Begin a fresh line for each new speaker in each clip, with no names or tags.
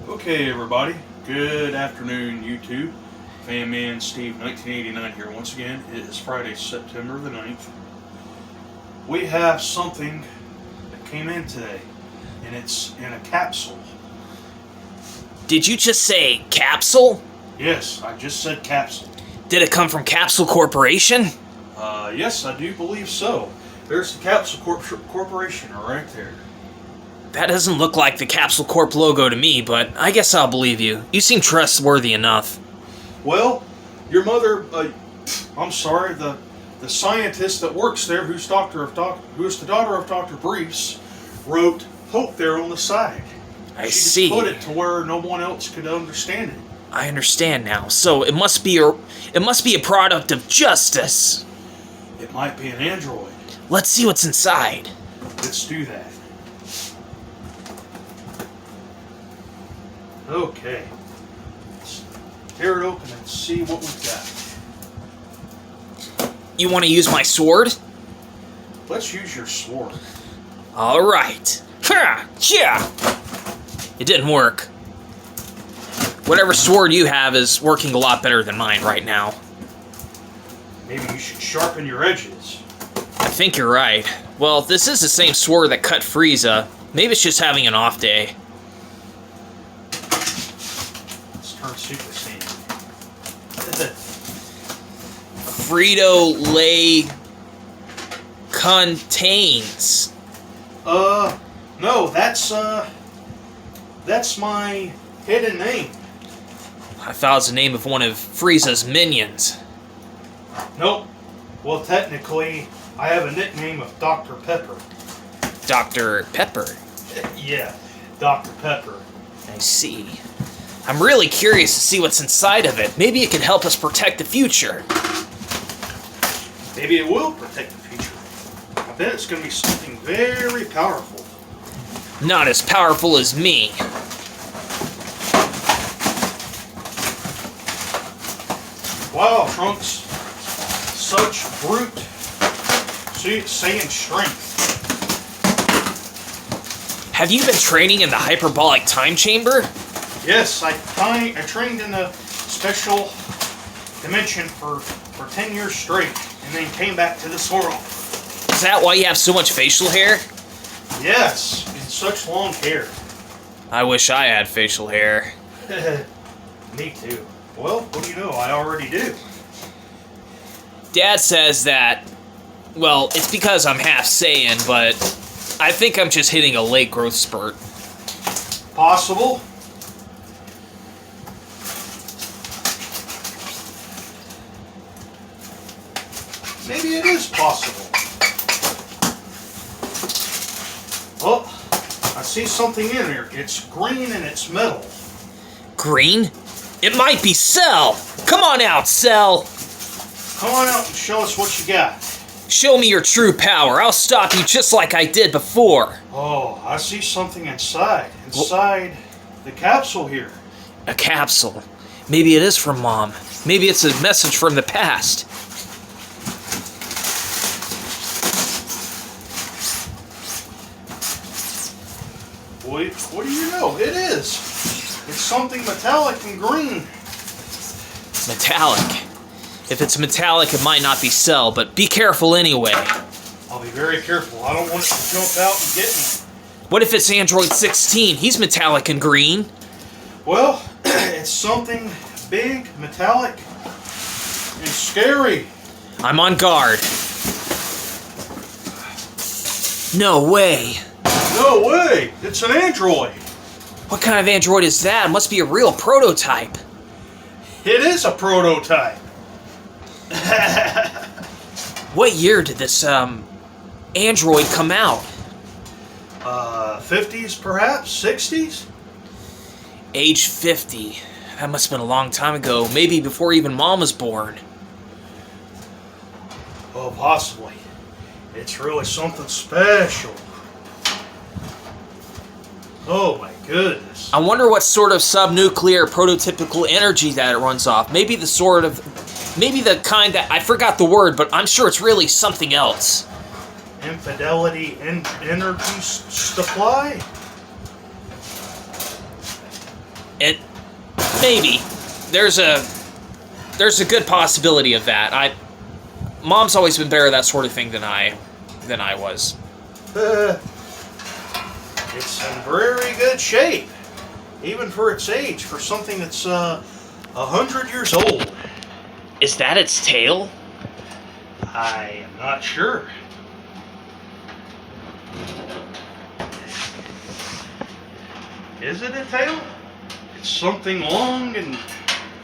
Okay, everybody. Good afternoon, YouTube. Fan Man Steve 1989 here once again. It is Friday, September the 9th. We have something that came in today, and it's in a capsule.
Did you just say capsule?
Yes, I just said capsule.
Did it come from Capsule Corporation?
Yes, I do believe so. There's the Capsule Corporation right there.
That doesn't look like the Capsule Corp logo to me, but I guess I'll believe you. You seem trustworthy enough.
Well, your mother, I'm sorry, the scientist that works there, who's the daughter of Dr. Briefs, wrote Hope there on the side.
I
She
see.
just put it to where no one else could understand it.
I understand now. So it must be a product of justice.
It might be an android.
Let's see what's inside.
Let's do that. Okay. Let's tear it open and see what we've got.
You want to use my sword?
Let's use your sword.
All right. Ha! Yeah. It didn't work. Whatever sword you have is working a lot better than mine right now.
Maybe you should sharpen your edges.
I think you're right. Well, this is the same sword that cut Frieza. Maybe it's just having an off day.
Let's turn Super Saiyan.
Frito-Lay contains.
No, that's my hidden name.
I thought it was the name of one of Frieza's minions.
Nope. Well, technically, I have a nickname of Dr. Pepper.
Dr. Pepper.
Yeah, Dr. Pepper.
I see. I'm really curious to see what's inside of it. Maybe it could help us protect the future.
Maybe it will protect the future. I bet it's going to be something very powerful.
Not as powerful as me.
Wow, Trunks. Such brute Saiyan strength.
Have you been training in the hyperbolic time chamber?
Yes, I trained in a special dimension for 10 years straight, and then came back to this world.
Is that why you have so much facial hair?
Yes, and such long hair.
I wish I had facial hair.
Me too. Well, what do you know? I already do.
Dad says that, well, it's because I'm half Saiyan, but I think I'm just hitting a late growth spurt.
Possible. Maybe it is possible. Oh, I see something in there. It's green and it's metal.
Green? It might be Cell! Come on out, Cell!
Come on out and show us what you got.
Show me your true power. I'll stop you just like I did before.
Oh, I see something inside. Inside the capsule here.
A capsule. Maybe it is from Mom. Maybe it's a message from the past.
Boy, what do you know? It is. It's something metallic and green.
Metallic. If it's metallic, it might not be Cell, but be careful anyway.
I'll be very careful. I don't want it to jump out and get me.
What if it's Android 16? He's metallic and green.
Well, it's something big, metallic, and scary.
I'm on guard. No way.
No way! It's an android.
What kind of android is that? It must be a real prototype.
It is a prototype.
What year did this, android come out?
50s perhaps? 60s?
Age 50. That must have been a long time ago. Maybe before even Mom was born.
Oh, possibly. It's really something special. Oh my goodness.
I wonder what sort of subnuclear prototypical energy that it runs off. Maybe the kind that, I forgot the word, but I'm sure it's really something else.
Infidelity in energy supply?
Maybe. There's a good possibility of that. Mom's always been better at that sort of thing than I was.
It's in very good shape, even for its age, for something that's 100 years old.
Is that its tail?
I am not sure. Is it a tail? It's something long and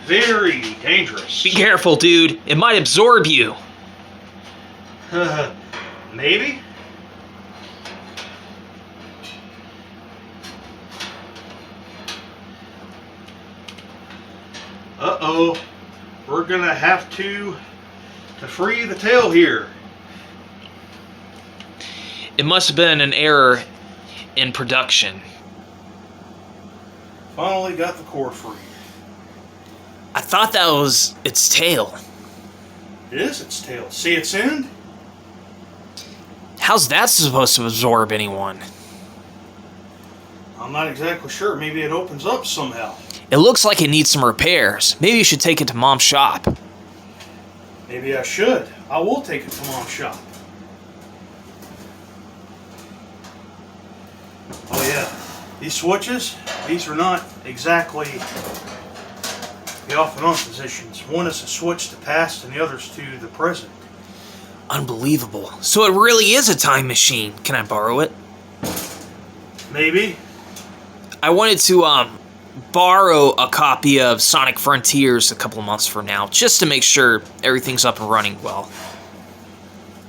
very dangerous.
Be careful, dude. It might absorb you.
Maybe? Uh-oh. We're gonna have to free the tail here.
It must have been an error in production.
Finally got the cord free.
I thought that was its tail.
It is its tail. See its end?
How's that supposed to absorb anyone?
I'm not exactly sure. Maybe it opens up somehow.
It looks like it needs some repairs. Maybe you should take it to Mom's shop.
Maybe I should. I will take it to Mom's shop. Oh yeah. These switches, these are not exactly the off and on positions. One is a switch to past and the other's to the present.
Unbelievable. So it really is a time machine. Can I borrow it?
Maybe.
I wanted to borrow a copy of Sonic Frontiers a couple of months from now, just to make sure everything's up and running well.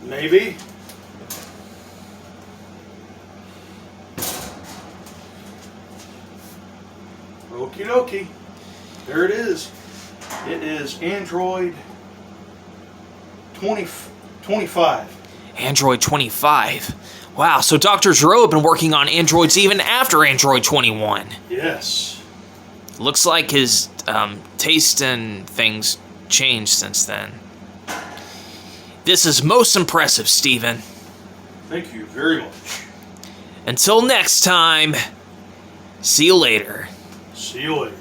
Maybe. Okie dokie. There it is. It is Android 25.
Android 25. Wow, so Dr. Gero had been working on androids even after Android 21.
Yes.
Looks like his taste in things changed since then. This is most impressive, Steven.
Thank you very much.
Until next time, see you later.
See you later.